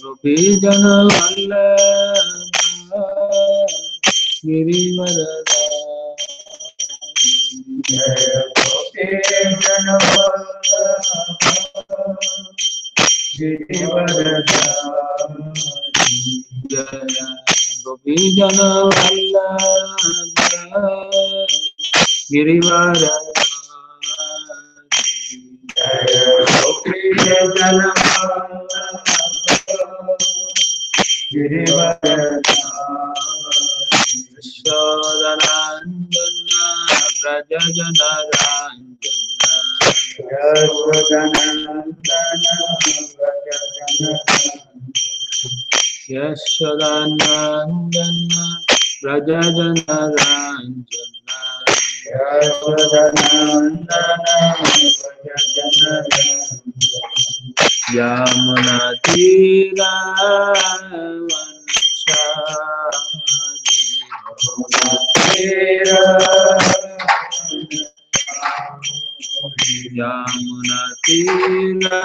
Gopi Jan Vallabh Girivar Jai Gopi Jan Girivar Jai Gopi Jan Vallabh Girivar Jai Gopi Jan Girivar यशोदनंदन Vraj Jan यशोदनंदन Vraj Jan Yamuna Tirah Yamuna Tirah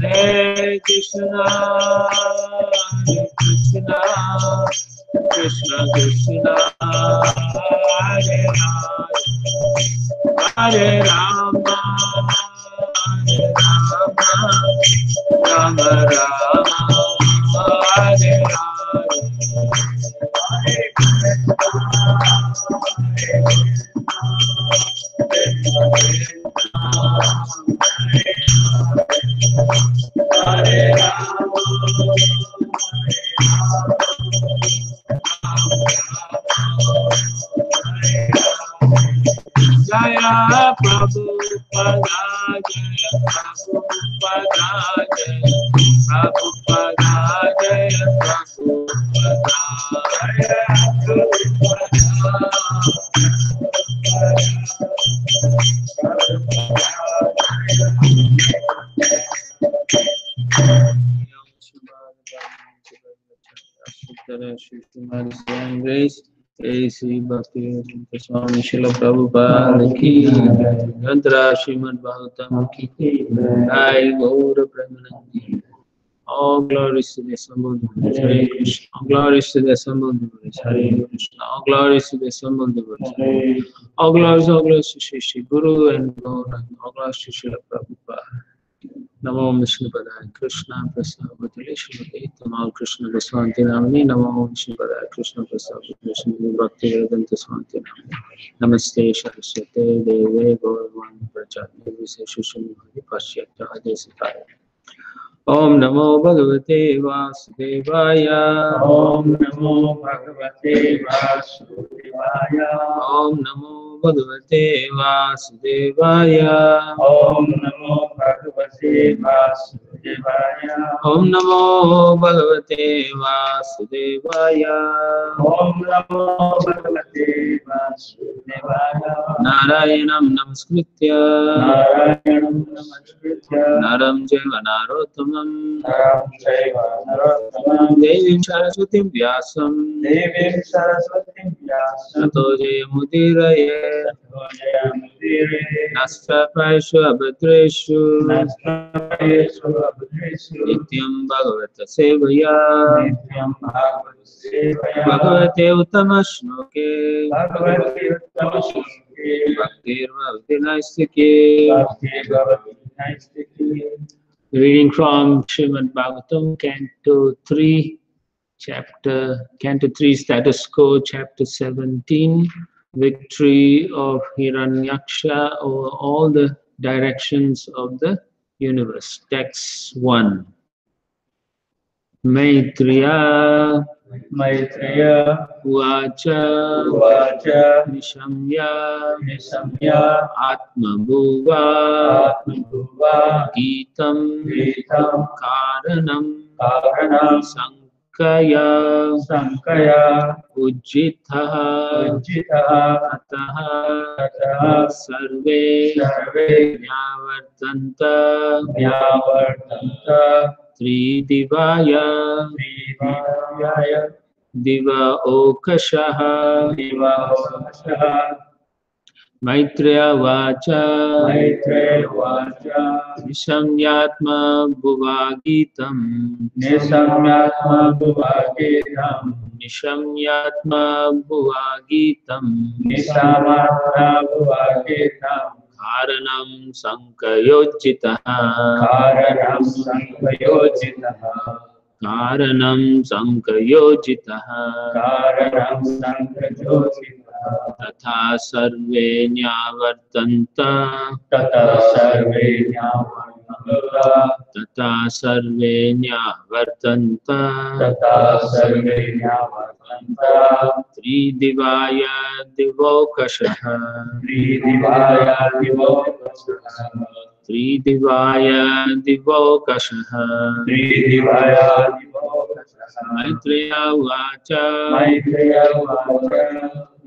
Hare Krishna, Krishna Krishna Krishna, Hare Hare, Hare Rama, Rama Rama, Hare Hare. Jaya Prabhupada, Jaya Prabhupada, Jaya Prabhupada, Jaya Prabhupada, Grace, Sri Bhakti Swami Srila Prabhupada ki Yantra Srimad Bhagavatam ki Jai Gaur Premanandi. All glories to the assembled Lord, Hare Krishna. All glories to the assembled Lord, Hare Krishna. All glories to the assembled Lord, all glories to Shri Guru and Gauranga. All glories to Srila Prabhupada. Namo Vishnu Padaya Krishna Prasad Shri Tamal Krishna Vaswanti Namani. Namo Vishnu Padaya Krishna Prasad Shri Bhakti Vedanta Swanti Namani. Namaste Saraswate Deve Gauravan Prachati Viseshushani Pasyata Adesitaya. Om Namo Bhagavate Vasudevaya. Om Namo Bhagavate Vasudevaya. Om Namo Bhagavate Vasudevaya. Om Namo Bhagavate Vasudevaya. Om Namo Bhagavate Vasudevaya. Om Namo Bhagavate Vasudevaya. Narayanam Namaskritya. Narayanam Namaskritya. Naram Jeva Narottamam. Devim Saraswatim Vyasam. Devim Saraswatim Vyasam. Tato Jayamudiraye. Nastra Praishu Abhadreshu. Nityam Bhagavata Sevaya. Bhagavate Uttama Shloke. Bhaktir Bhavati Naistiki. Reading from Srimad Bhagavatam, Canto 3, Canto 3, Status Quo, Chapter 17, Victory of Hiranyaksha over all the directions of the universe. Text 1. Maitreya Uvacha Nishamya Atmabhuva Gitam Karanam Sankaya Ujjitaha Ataha Sarve Nyavartanta Tridivaya Diva Okashaha Maitreya Vacha Nishamyatma Bhuvagitam Karanam Sankayojitaha Tatha sarve nyavartanta Tridivaya Divokashaha Maitreya Vacha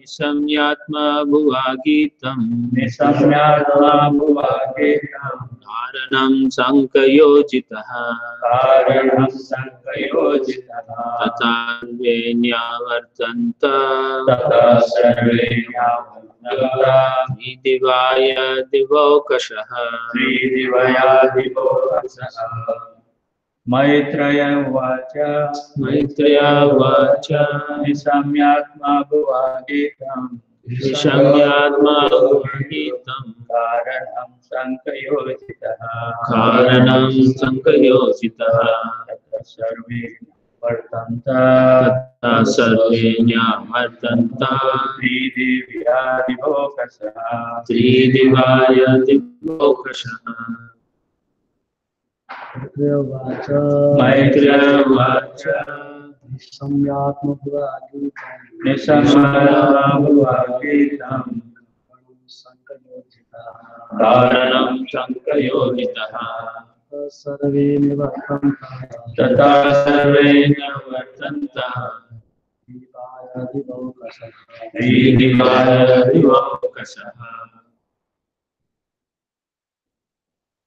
Nisamyatma bhuvagitam Nisamyatma bhuvagitam Dharanam sankayojitaha Dharanam sankayojitaha Tata Venyavartanta Tata sarvenyavantata Vidivaya divokashaha Tridivaya divokasah Maitreya vacha Maitreya vacha Nisamyatma bhuvagitam Nishamyatma bhuvagitam Dharanam sankayojitaha Karanam sankayositaha Tata sarve vartanta Tata sarvenya vartanta Tridivya divokasah Tridivaya divokashaha Maitreya vacha Nisamyatma bhuvagitam Nisamyatma bhuvagitam Karanam sankayositaha Tata Sarvenya vartanta Tridivaya divokashaha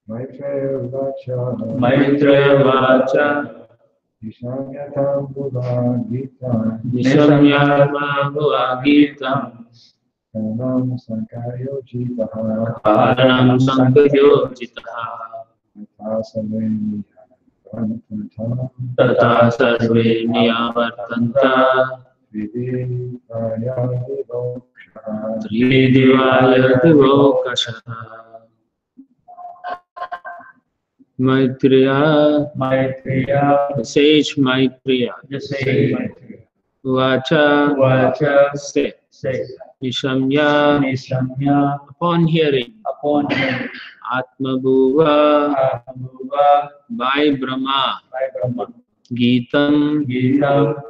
Maitreya vacha Maitreya vacha Nisamyatma bhuvagitam Nisamyatma bhuvagitam Karanam sankayojitaha Karanam sankayositaha Tata sarve niyavartanta Tridivaya divokashaha Maitreya Maitreya the sage Maitreya Vacha say Nishamya upon hearing Atma Bhuva by Brahma Gitam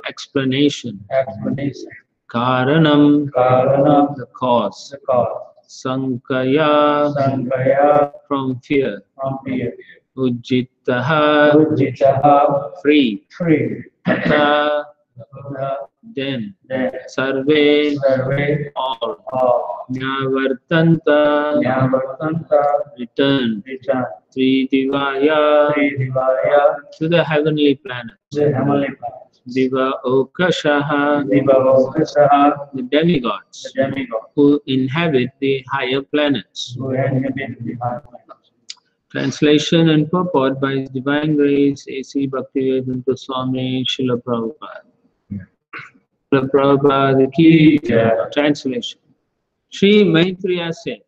explanation Karanam the cause Sankaya from fear Ujjitaha free Tata then Sarve all Nyavartanta return Tridivaya to the heavenly planet Diva Okashaha the demigods who inhabit the higher planets. Translation and purport by His Divine Grace A.C. Bhaktivedanta Swami Srila Prabhupada. Srila Prabhupada ki jai. Translation. Sri Maitreya said,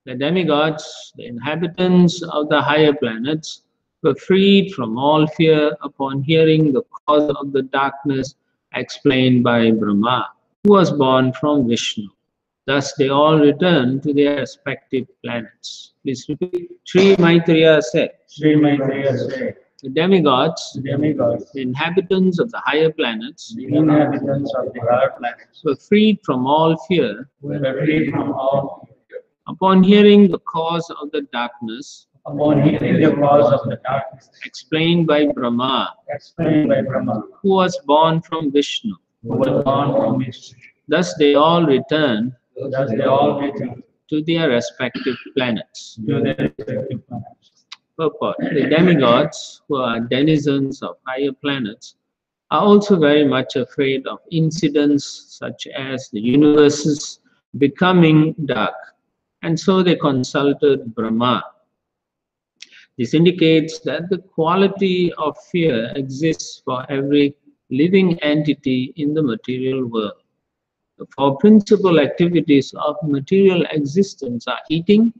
the demigods, the inhabitants of the higher planets, were freed from all fear upon hearing the cause of the darkness explained by Brahma, who was born from Vishnu. Thus they all returned to their respective planets. Please repeat. Sri Maitreya said, the demigods, the inhabitants of the higher planets, were freed from all fear upon hearing the cause of the darkness explained by Brahma, who was born from Vishnu. Thus they all returned to their respective planets. Purport. The demigods, who are denizens of higher planets, are also very much afraid of incidents such as the universe's becoming dark, and so they consulted Brahma. This indicates that the quality of fear exists for every living entity in the material world. The four principal activities of material existence are eating,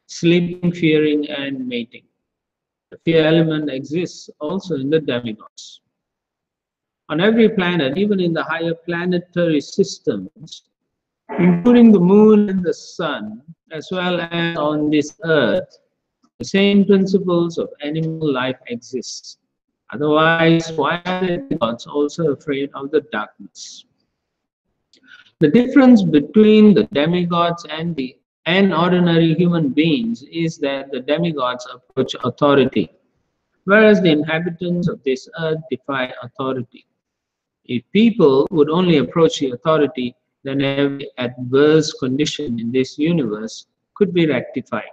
sleeping, fearing, and mating. The fear element exists also in the demigods. On every planet, even in the higher planetary systems, including the moon and the sun, as well as on this earth, the same principles of animal life exist. Otherwise, why are the demigods also afraid of the darkness? The difference between the demigods and ordinary human beings is that the demigods approach authority, whereas the inhabitants of this earth defy authority. If people would only approach the authority then every adverse condition in this universe could be rectified.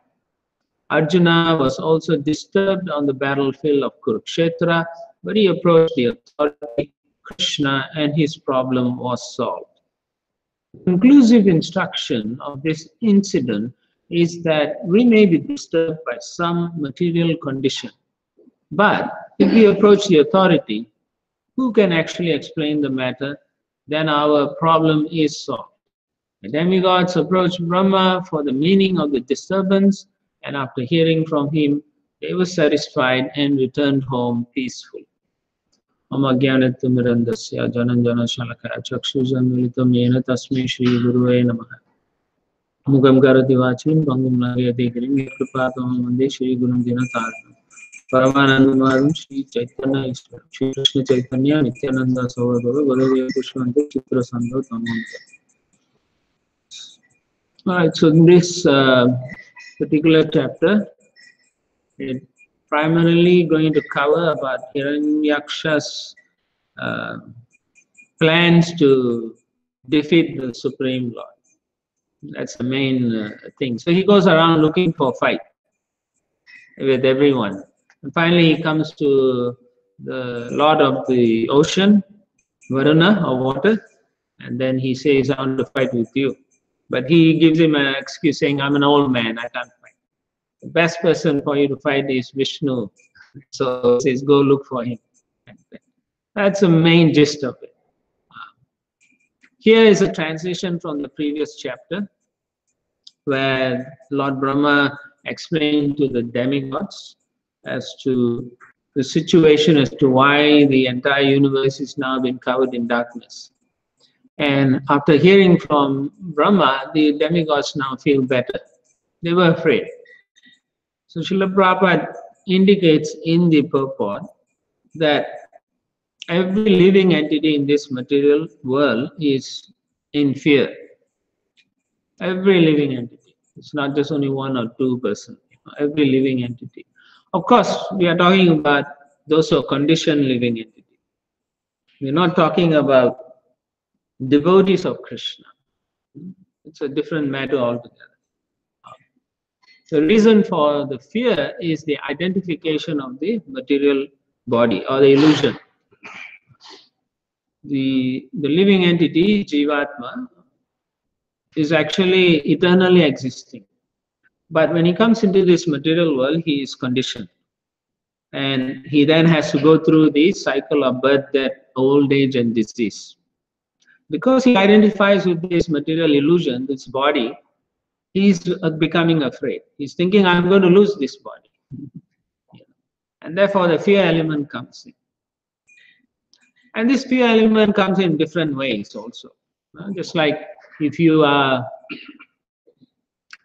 Arjuna was also disturbed on the battlefield of Kurukshetra, but he approached the authority, Krishna, and his problem was solved. The conclusive instruction of this incident is that we may be disturbed by some material condition, but if we approach the authority, who can actually explain the matter, then our problem is solved. The demigods approached Brahma for the meaning of the disturbance, and after hearing from him, they were satisfied and returned home peaceful. Amagyanatimirandasya jananjana shalakaya chakshuzamilitam yena tasmai Shri Guruve namaha. Mugam karati vachim bangum nagayate kirim yatkripātam vande Shri Gurum Dinatāram. Paramanandamadam Shri Chaitanya Ishvara Shri Krishna Chaitanya Nityananda Saurabhava Vadadeva Pushpante Chitra Sandho Tamanta. Alright, so in this particular chapter, it's primarily going to cover about Hiranyaksha's plans to defeat the Supreme Lord. That's the main thing. So he goes around looking for fight with everyone. And finally he comes to the Lord of the ocean, Varuna, or water, and then he says, I want to fight with you. But he gives him an excuse saying, I'm an old man, I can't fight. The best person for you to fight is Vishnu. So he says, go look for him. That's the main gist of it. Here is a transition from the previous chapter, where Lord Brahma explained to the demigods as to the situation as to why the entire universe is now been covered in darkness. And after hearing from Brahma, the demigods now feel better. They were afraid. So Srila Prabhupada indicates in the purport that every living entity in this material world is in fear. Every living entity. It's not just only one or two persons. Every living entity. Of course, we are talking about those who are conditioned living entities. We're not talking about devotees of Krishna. It's a different matter altogether. The reason for the fear is the identification of the material body or the illusion. The living entity, Jivatma, is actually eternally existing. But when he comes into this material world, he is conditioned. And he then has to go through the cycle of birth, death, old age, and disease. Because he identifies with this material illusion, this body, he's becoming afraid. He's thinking, I'm going to lose this body. And therefore the fear element comes in. And this fear element comes in different ways also. Just like if you are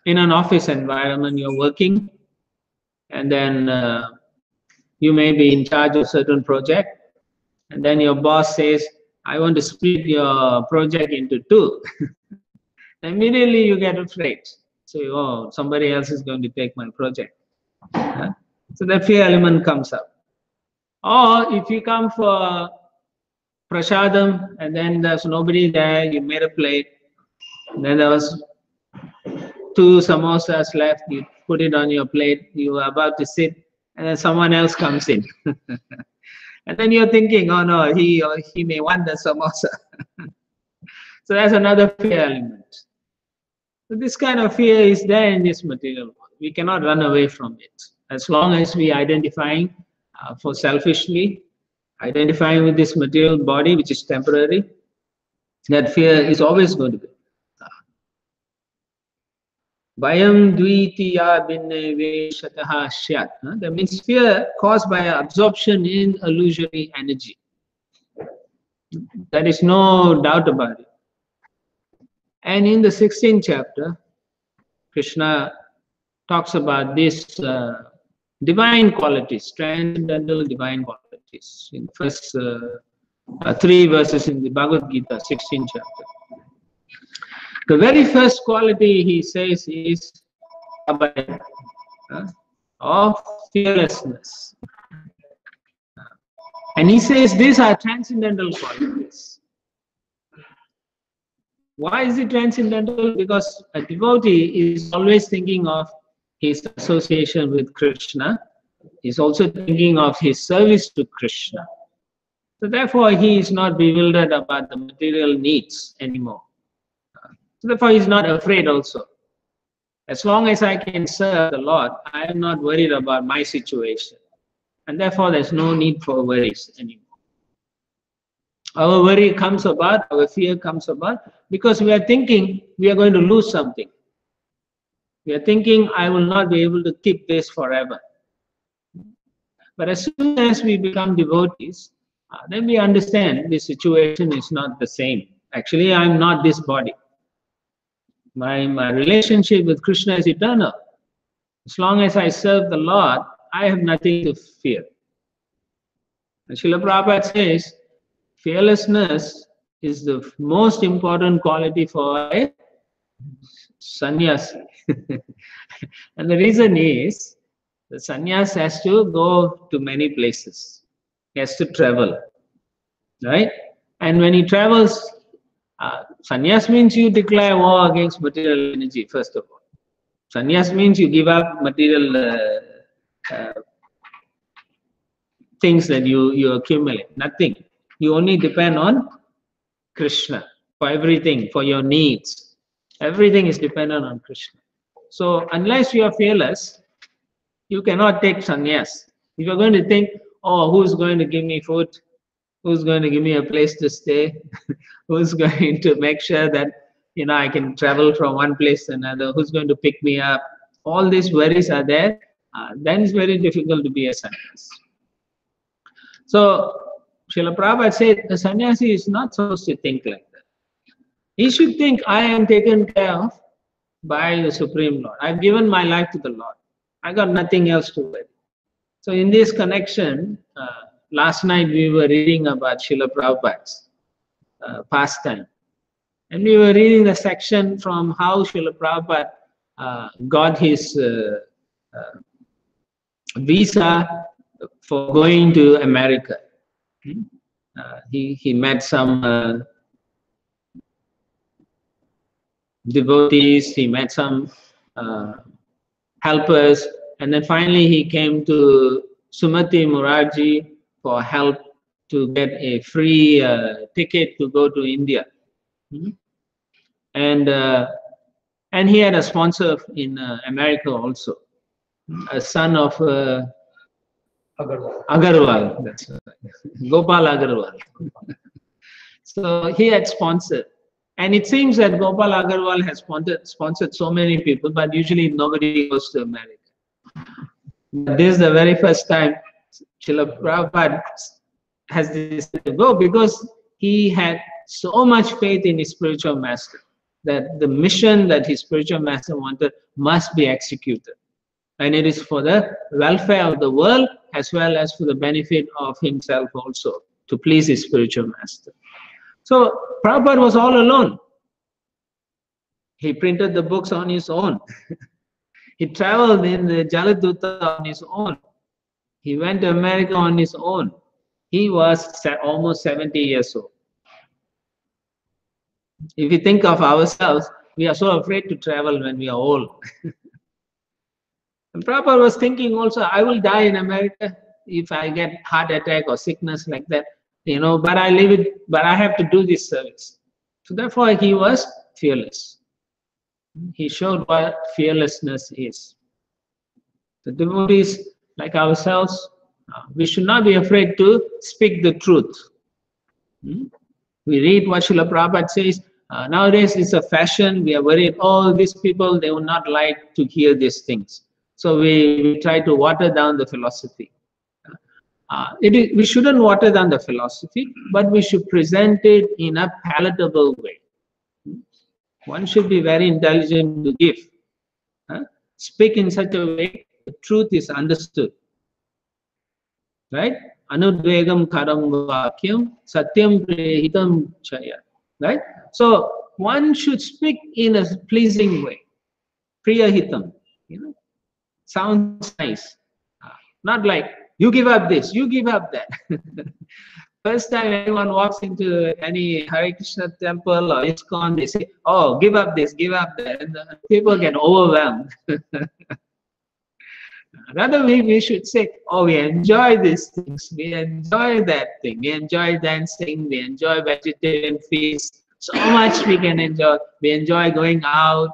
in an office environment, you're working, and then you may be in charge of a certain project, and then your boss says, I want to split your project into two. Immediately you get afraid. Say, oh, somebody else is going to take my project. So that fear element comes up. Or if you come for prasadam and then there's nobody there, you made a plate, and then there was 2 samosas left, you put it on your plate, you were about to sit, and then someone else comes in. And then you're thinking, oh no, he or she may want the samosa. So that's another fear element. So this kind of fear is there in this material world. We cannot run away from it. As long as we identifying for selfishly, identifying with this material body which is temporary, that fear is always going to be. Bhayam dvitiya binne veshataha syat. That means fear caused by absorption in illusory energy. There is no doubt about it. And in the 16th chapter, Krishna talks about these divine qualities, transcendental divine qualities. In the first 3 verses in the Bhagavad Gita, 16th chapter. The very first quality he says is abhaya, of fearlessness. And he says these are transcendental qualities. Why is it transcendental? Because a devotee is always thinking of his association with Krishna. He's also thinking of his service to Krishna. So therefore, he is not bewildered about the material needs anymore. So therefore, he's not afraid also. As long as I can serve the Lord, I am not worried about my situation. And therefore, there's no need for worries anymore. Our worry comes about, our fear comes about, because we are thinking we are going to lose something. We are thinking, I will not be able to keep this forever. But as soon as we become devotees, then we understand the situation is not the same. Actually, I'm not this body. My relationship with Krishna is eternal. As long as I serve the Lord, I have nothing to fear. And Srila Prabhupada says, fearlessness is the most important quality for a sannyasi. And the reason is, the sannyas has to go to many places. He has to travel, right? And when he travels, sannyas means you declare war against material energy, first of all. Sannyas means you give up material things that you accumulate, nothing. You only depend on Krishna for everything, for your needs. Everything is dependent on Krishna. So unless you are fearless, you cannot take sannyas. If you're going to think, oh, who's going to give me food? Who's going to give me a place to stay? Who's going to make sure that I can travel from one place to another? Who's going to pick me up? All these worries are there. Then it's very difficult to be a sannyasi. So Srila Prabhupada said the sannyasi is not supposed to think like that. He should think, I am taken care of by the Supreme Lord. I've given my life to the Lord. I got nothing else to worry. So in this connection, last night we were reading about Srila Prabhupada's pastime. And we were reading the section from how Srila Prabhupada got his visa for going to America. He met some devotees, he met some helpers, and then finally he came to Sumati Murarji for help to get a free ticket to go to India. And he had a sponsor in America also, a son of Agarwal, that's right. Gopal Agarwal. So he had sponsored. And it seems that Gopal Agarwal has sponsored so many people, but usually nobody goes to America. But this is the very first time Srila Prabhupada has decided to go, because he had so much faith in his spiritual master that the mission that his spiritual master wanted must be executed. And it is for the welfare of the world as well as for the benefit of himself also, to please his spiritual master. So Prabhupada was all alone. He printed the books on his own. He traveled in the Jaladuta on his own. He went to America on his own. He was almost 70 years old. If you think of ourselves, we are so afraid to travel when we are old. And Prabhupada was thinking also, I will die in America if I get heart attack or sickness like that, but I leave it, but I have to do this service. So therefore he was fearless. He showed what fearlessness is. The devotees like ourselves, we should not be afraid to speak the truth. We read what Srila Prabhupada says. Nowadays it's a fashion. We are worried, oh, these people, they will not like to hear these things. So we try to water down the philosophy. We shouldn't water down the philosophy, but we should present it in a palatable way. One should be very intelligent to give. Speak in such a way the truth is understood. Right? Anudvegam karam vakyam satyam prehitam chaya. Right? So one should speak in a pleasing way. Priyahitam. Sounds nice. Not like, you give up this, you give up that. First time anyone walks into any Hare Krishna temple or ISKCON, they say, "Oh, give up this, give up that," and the people get overwhelmed. Rather, we should say, "Oh, we enjoy these things, we enjoy that thing, we enjoy dancing, we enjoy vegetarian feasts. So much we can enjoy. We enjoy going out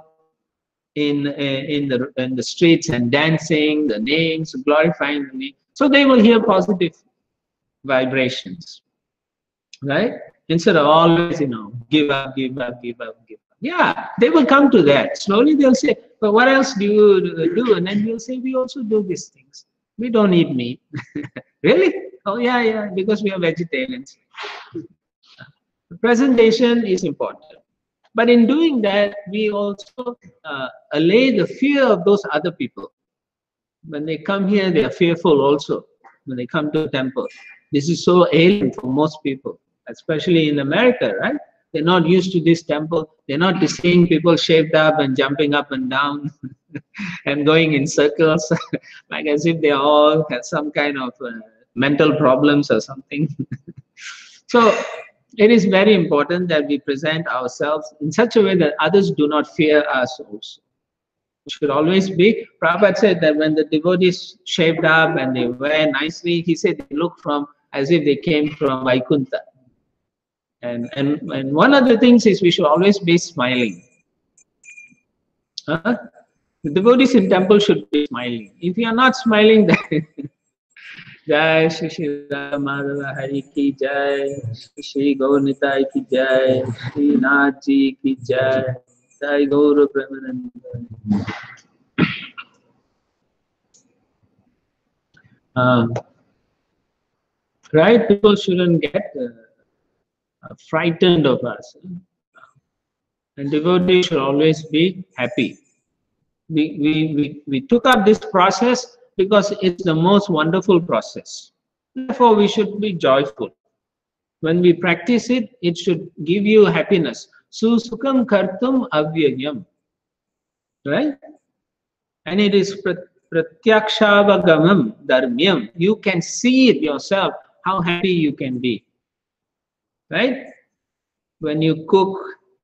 in the streets and dancing the names, glorifying the name." So they will hear positive vibrations, right? Instead of always, give up, give up, give up, give up. Yeah, they will come to that. Slowly they'll say, "But what else do you do?" And then we'll say, "We also do these things. We don't eat meat." Really? Oh, yeah, yeah, because we are vegetarians. The presentation is important. But in doing that, we also allay the fear of those other people. When they come here, they are fearful also. When they come to a temple, this is so alien for most people, especially in America, right? They're not used to this temple. They're not seeing people shaved up and jumping up and down and going in circles, like as if they all have some kind of mental problems or something. So it is very important that we present ourselves in such a way that others do not fear us also. It should always be. Prabhupada said that when the devotees shaved up and they wear nicely, he said they look from as if they came from Vaikuntha. And one of the things is we should always be smiling. Huh? The devotees in temple should be smiling. If you are not smiling, then Jai Shri Shri Radha Madhava Hari Ki Jai, Shri Shri Gaur Nitai Ki Jai, Shri Nath Ji Ki Jai, Jai Gaur Premanande. Right? People shouldn't get frightened of us. And devotees should always be happy. We took up this process because it's the most wonderful process. Therefore, we should be joyful. When we practice it, it should give you happiness. Susukam kartum avyayam. Right? And it is pratyakshaavagamam dharmyam. You can see it yourself, how happy you can be. Right? When you cook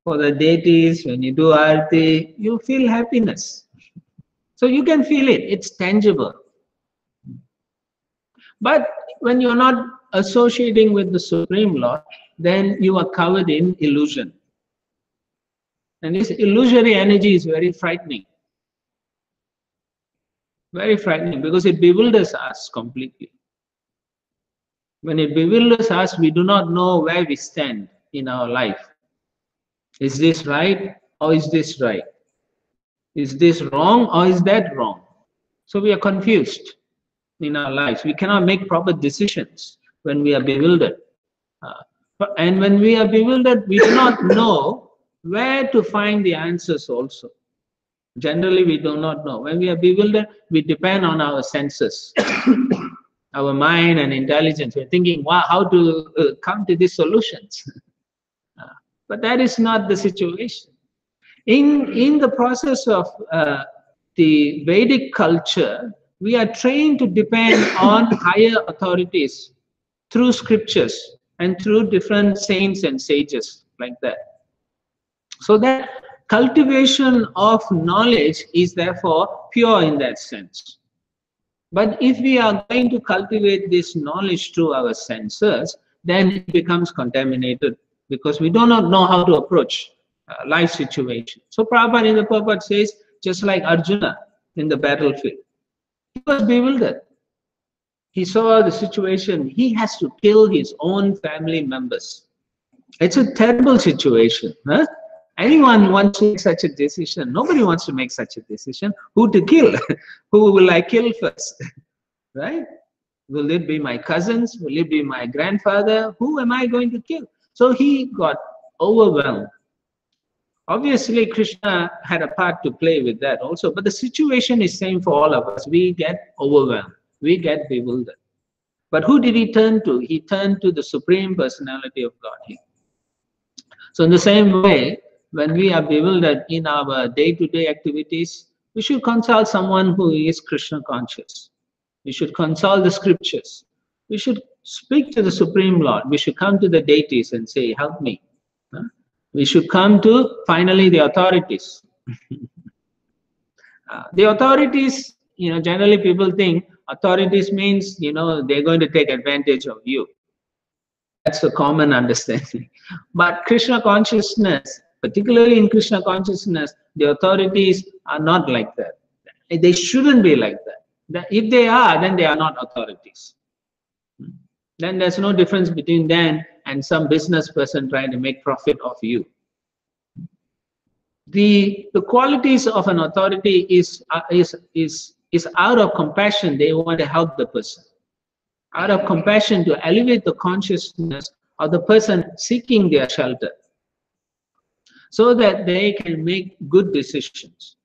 for the deities, when you do arati, you feel happiness. So you can feel it, it's tangible. But when you're not associating with the Supreme Lord, then you are covered in illusion. And this illusory energy is very frightening. Very frightening because it bewilders us completely. When it bewilders us, we do not know where we stand in our life. Is this right or is this right? Is this wrong or is that wrong? So we are confused in our lives. We cannot make proper decisions when we are bewildered. And when we are bewildered, we do not know where to find the answers also. Generally, we do not know. When we are bewildered, we depend on our senses, our mind and intelligence. We're thinking, wow, how to come to these solutions. But that is not the situation. In the process of the Vedic culture, we are trained to depend on higher authorities through scriptures and through different saints and sages like that. So that cultivation of knowledge is therefore pure in that sense. But if we are going to cultivate this knowledge through our senses, then it becomes contaminated because we do not know how to approach life situation. So Prabhupada in the purport says, just like Arjuna in the battlefield, he was bewildered. He saw the situation, he has to kill his own family members. It's a terrible situation. Huh? Anyone wants to make such a decision? Nobody wants to make such a decision. Who to kill? Who will I kill first? Right? Will it be my cousins? Will it be my grandfather? Who am I going to kill? So he got overwhelmed. Obviously, Krishna had a part to play with that also, but the situation is same for all of us. We get overwhelmed. We get bewildered. But who did he turn to? He turned to the Supreme Personality of Godhead. So in the same way, when we are bewildered in our day-to-day activities, we should consult someone who is Krishna conscious. We should consult the scriptures. We should speak to the Supreme Lord. We should come to the deities and say, help me. We should come to, finally, the authorities. The authorities, generally people think authorities means, they're going to take advantage of you. That's a common understanding. But Krishna consciousness, particularly in Krishna consciousness, the authorities are not like that. They shouldn't be like that. If they are, then they are not authorities. Then there's no difference between them and some business person trying to make profit off you. The qualities of an authority is out of compassion. They want to help the person. Out of compassion, to elevate the consciousness of the person seeking their shelter, so that they can make good decisions.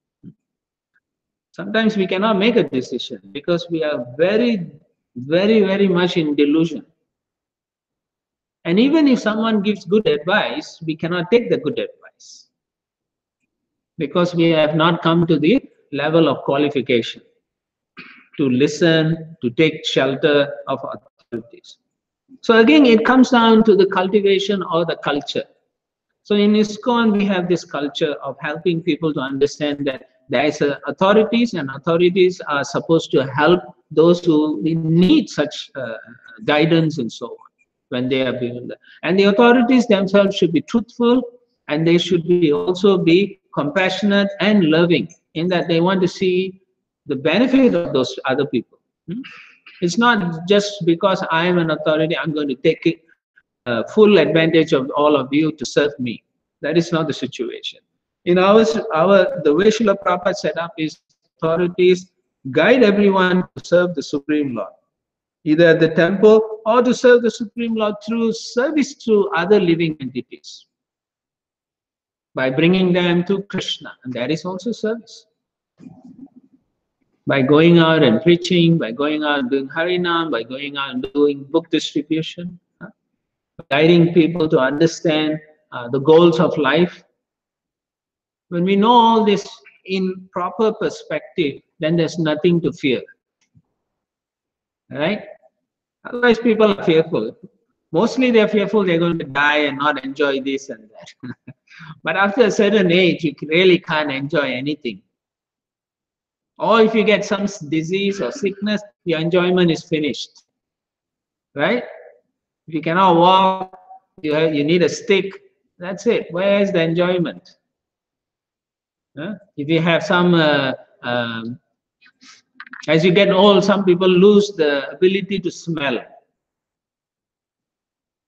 Sometimes we cannot make a decision because we are very, very, very much in delusion. And even if someone gives good advice, we cannot take the good advice because we have not come to the level of qualification to listen, to take shelter of authorities. So again, it comes down to the cultivation or the culture. So in ISKCON, we have this culture of helping people to understand that there is authorities, and authorities are supposed to help those who need such guidance and so on when they are being there. And the authorities themselves should be truthful, and they should also be compassionate and loving, in that they want to see the benefit of those other people. It's not just because I am an authority, I'm going to take full advantage of all of you to serve me. That is not the situation. In the way Srila Prabhupada set up is authorities guide everyone to serve the Supreme Lord, either at the temple or to serve the Supreme Lord through service to other living entities, by bringing them to Krishna, and that is also service. By going out and preaching, by going out and doing Harinam, by going out and doing book distribution, guiding people to understand the goals of life. When we know all this in proper perspective, then there's nothing to fear. Right? Otherwise, people are fearful. Mostly they're fearful they're going to die and not enjoy this and that. But after a certain age, you really can't enjoy anything. Or if you get some disease or sickness, your enjoyment is finished. Right? If you cannot walk, you need a stick. That's it. Where is the enjoyment? If you have some, as you get old, some people lose the ability to smell.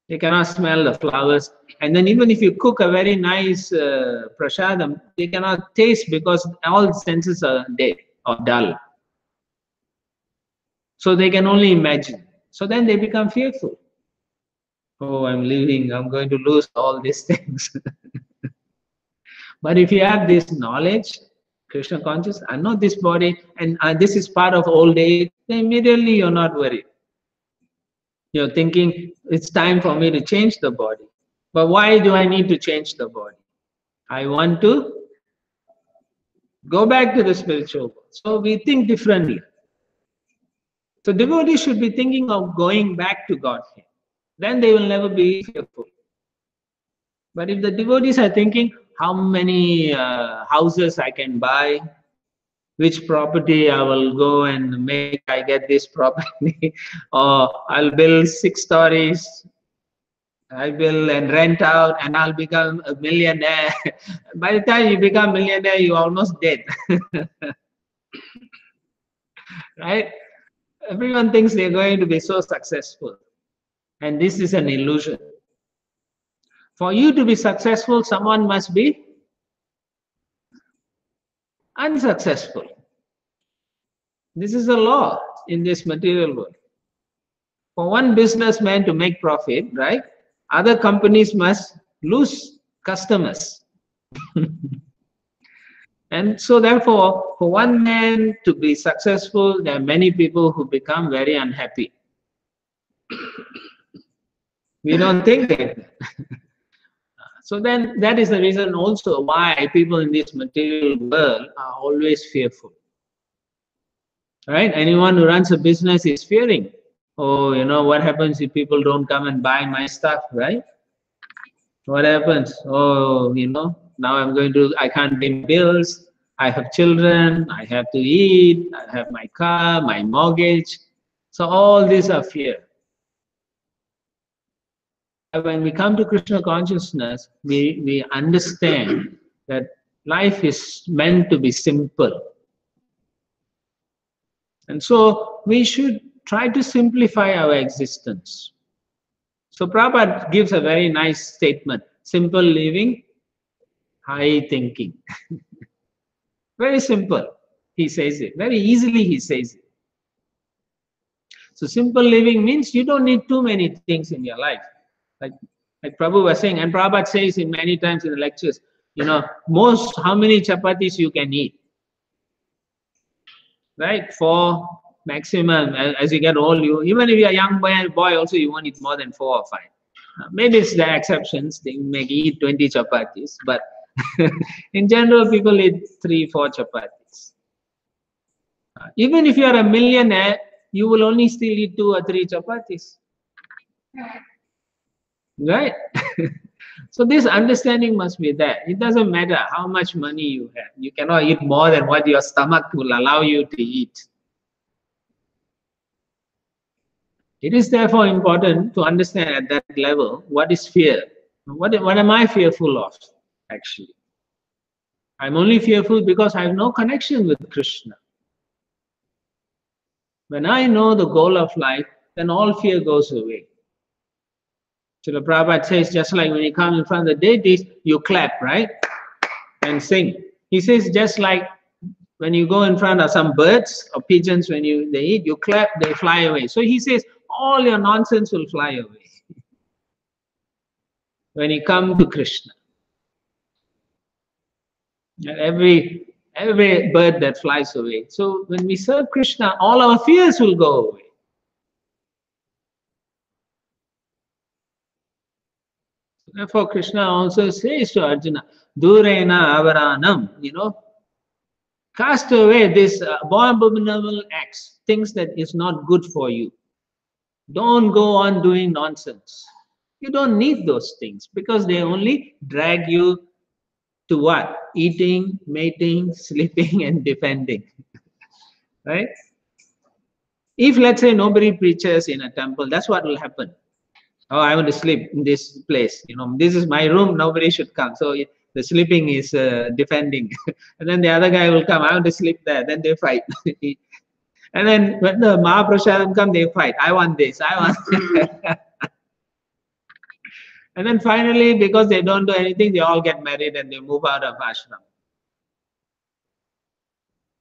They cannot smell the flowers. And then even if you cook a very nice prasadam, they cannot taste because all senses are dead or dull. So they can only imagine. So then they become fearful. Oh, I'm leaving, I'm going to lose all these things. But if you have this knowledge, Krishna consciousness, I know this body, and this is part of old age, then immediately you're not worried. You're thinking, it's time for me to change the body. But why do I need to change the body? I want to go back to the spiritual world. So we think differently. So devotees should be thinking of going back to Godhead. Then they will never be fearful. But if the devotees are thinking how many houses I can buy, which property I will go and make, I get this property, or I'll build 6 stories, I will and rent out and I'll become a millionaire. By the time you become millionaire, you're almost dead. Right? Everyone thinks they're going to be so successful. And this is an illusion. For you to be successful, someone must be unsuccessful. This is a law in this material world. For one businessman to make profit, right, other companies must lose customers. And so therefore, for one man to be successful, there are many people who become very unhappy. We don't think that. So then that is the reason also why people in this material world are always fearful. Right? Anyone who runs a business is fearing. Oh, you know, what happens if people don't come and buy my stuff, right? What happens? Oh, you know, now I can't pay my bills. I have children, I have to eat, I have my car, my mortgage. So all these are fear. But when we come to Krishna consciousness, we understand that life is meant to be simple. And so we should try to simplify our existence. So Prabhupada gives a very nice statement: simple living, high thinking. Very simple, he says it. Very easily he says it. So simple living means you don't need too many things in your life. Like, like Prabhu was saying, and Prabhupada says it many times in the lectures, you know, how many chapatis you can eat. Right? 4 maximum. As you get old, even if you're a young boy also, you won't eat more than 4 or 5. Maybe it's the exceptions. They may eat 20 chapatis, but in general, people eat 3-4 chapatis. Even if you are a millionaire, you will only still eat 2 or 3 chapatis. Right? So this understanding must be there. It doesn't matter how much money you have. You cannot eat more than what your stomach will allow you to eat. It is therefore important to understand at that level what is fear. What am I fearful of, actually? I'm only fearful because I have no connection with Krishna. When I know the goal of life, then all fear goes away. So the Prabhupada says, just like when you come in front of the deities, you clap, right? And sing. He says, just like when you go in front of some birds or pigeons, when they eat, you clap, they fly away. So he says, all your nonsense will fly away when you come to Krishna. And every bird that flies away. So when we serve Krishna, all our fears will go away. Therefore, Krishna also says to Arjuna, Durena avaranam, you know, cast away this abominable acts, things that is not good for you. Don't go on doing nonsense. You don't need those things because they only drag you to what? Eating, mating, sleeping, and defending. Right? If, let's say, nobody preaches in a temple, that's what will happen. Oh, I want to sleep in this place. You know, this is my room. Nobody should come. So the sleeping is defending. And then the other guy will come. I want to sleep there. Then they fight. And then when the Mahaprasadam come, they fight. I want this. I want. And then finally, because they don't do anything, they all get married and they move out of ashram.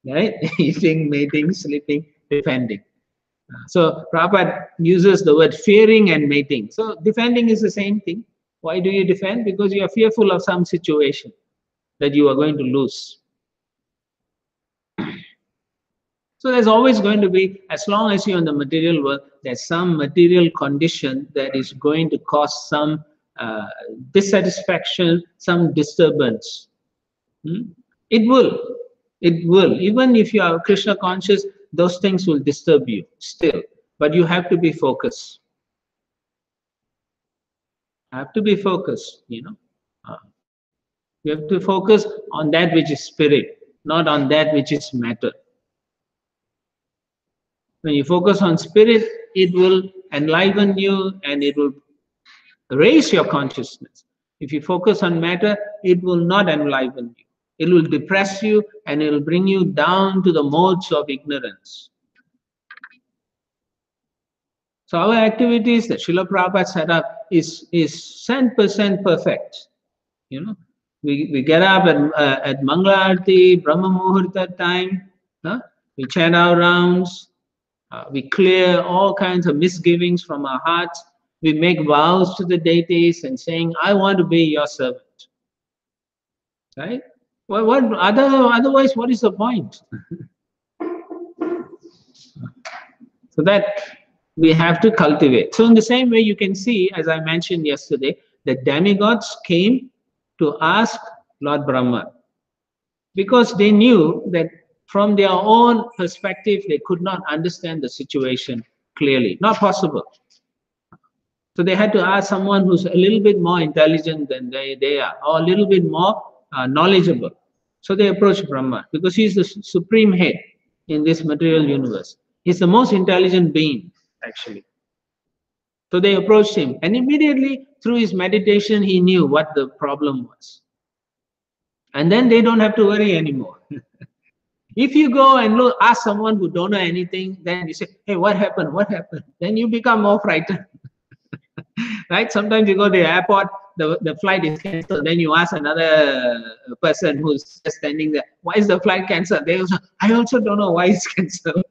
Right? Eating, mating, sleeping, defending. So Prabhupada uses the word fearing and mating. So defending is the same thing. Why do you defend? Because you are fearful of some situation that you are going to lose. So there's always going to be, as long as you're in the material world, there's some material condition that is going to cause some dissatisfaction, some disturbance. It will. It will. Even if you are Krishna conscious, those things will disturb you still. But you have to be focused. Have to be focused, you know. You have to focus on that which is spirit, not on that which is matter. When you focus on spirit, it will enliven you and it will raise your consciousness. If you focus on matter, it will not enliven you. It will depress you and it will bring you down to the modes of ignorance. So our activities that Srila Prabhupada set up is 100% perfect. You know, we get up at Mangala Aarti, Brahma Muhurta time, we chant our rounds, we clear all kinds of misgivings from our hearts, we make vows to the deities and saying, I want to be your servant. Right? Well, otherwise, what is the point? So that we have to cultivate. So in the same way, you can see, as I mentioned yesterday, the demigods came to ask Lord Brahma because they knew that from their own perspective, they could not understand the situation clearly. Not possible. So they had to ask someone who's a little bit more intelligent than they are, or a little bit more knowledgeable. So they approached Brahma because he's the supreme head in this material universe. He's the most intelligent being, actually. So they approached him, and immediately through his meditation, he knew what the problem was. And then they don't have to worry anymore. If you go and ask someone who don't know anything, then you say, hey, what happened? What happened? Then you become more frightened. Right? Sometimes you go to the airport, the flight is cancelled. Then you ask another person who's just standing there, why is the flight cancelled? They also, I also don't know why it's cancelled.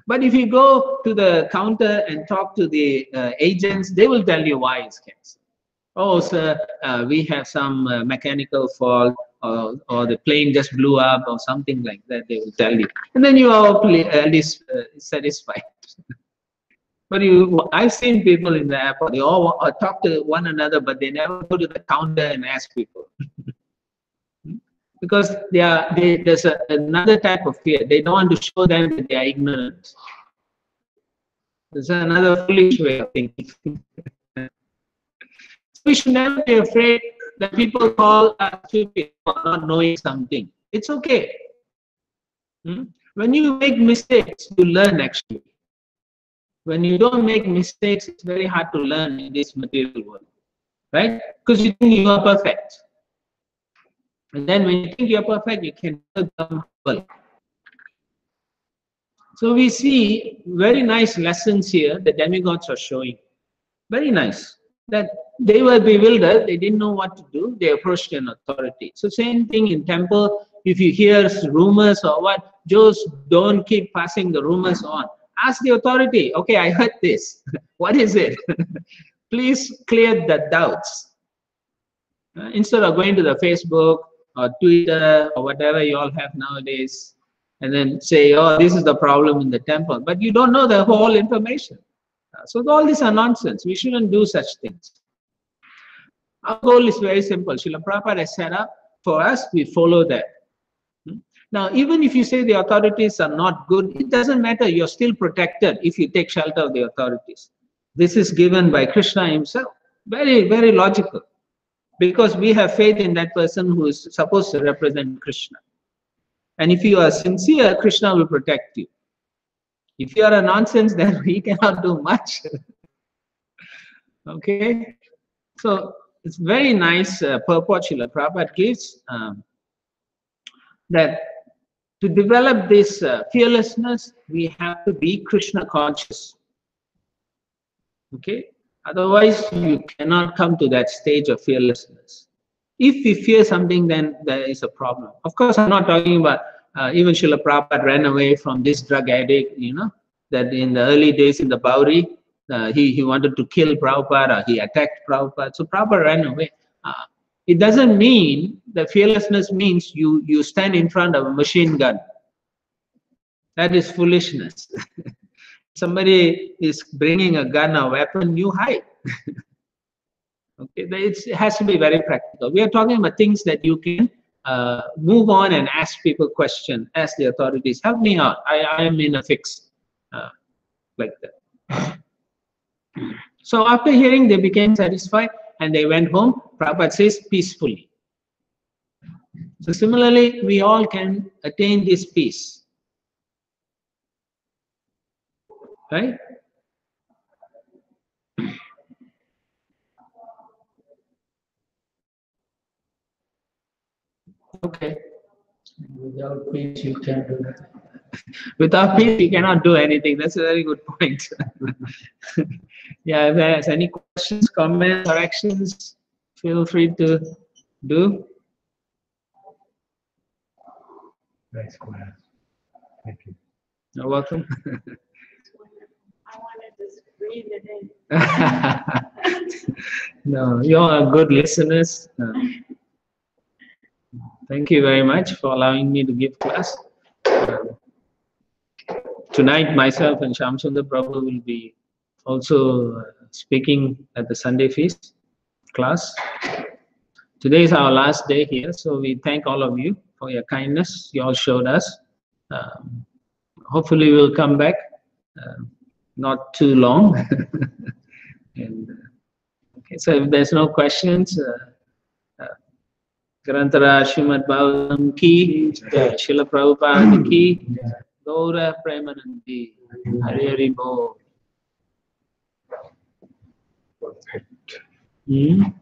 But if you go to the counter and talk to the agents, they will tell you why it's cancelled. Oh, sir, we have some mechanical fault, or the plane just blew up, or something like that. They will tell you, and then you are at least satisfied. But I've seen people in the airport. They all talk to one another, but they never go to the counter and ask people. Because there's another type of fear. They don't want to show them that they are ignorant. There's another foolish way of thinking. We should never be afraid that people call us stupid for not knowing something. It's okay. When you make mistakes, you learn actually. When you don't make mistakes, it's very hard to learn in this material world. Right? Because you think you are perfect. And then when you think you're perfect, you can become humble. So we see very nice lessons here the demigods are showing. Very nice. That they were bewildered, they didn't know what to do, they approached an authority. So same thing in temple, if you hear rumors or what, just don't keep passing the rumors on. Ask the authority, okay, I heard this. What is it? Please clear the doubts. Instead of going to the Facebook or Twitter or whatever you all have nowadays, and then say, oh, this is the problem in the temple, but you don't know the whole information. So all these are nonsense. We shouldn't do such things. Our goal is very simple. Srila Prabhupada has set up for us, we follow that. Now, even if you say the authorities are not good, it doesn't matter. You're still protected if you take shelter of the authorities. This is given by Krishna himself. Very, very logical. Because we have faith in that person who is supposed to represent Krishna. And if you are sincere, Krishna will protect you. If you are a nonsense, then he cannot do much. Okay? So, it's very nice purport Srila Prabhupada gives, that to develop this fearlessness, we have to be Krishna conscious. Okay? Otherwise, you cannot come to that stage of fearlessness. If we fear something, then there is a problem. Of course, I'm not talking about even Srila Prabhupada ran away from this drug addict, you know, that in the early days in the Bauri, he wanted to kill Prabhupada, he attacked Prabhupada. So Prabhupada ran away. It doesn't mean that fearlessness means you stand in front of a machine gun. That is foolishness. Somebody is bringing a gun or weapon, you hide. Okay, it has to be very practical. We are talking about things that you can move on and ask people questions, ask the authorities, help me out. I am in a fix, like that. So after hearing, they became satisfied and they went home. Prabhupada says peacefully. So similarly, we all can attain this peace. Right? Okay. Without peace, you can't do nothing. Without peace, you cannot do anything. That's a very good point. Yeah, if there's any questions, comments, corrections, feel free to do. Nice class. Thank you. You're welcome. I wanted to breathe it in. No, you're good listeners. Thank you very much for allowing me to give class. Tonight, myself and Shamsundar Prabhu will be also speaking at the Sunday feast class. Today is our last day here, so we thank all of you for your kindness you all showed us. Hopefully, we'll come back not too long. And, okay, so if there's no questions, Grantara Srimad Bhagavatam ki, Srila Prabhupada ki, Gaura Premanandi, Hari Hari Bo. Perfect.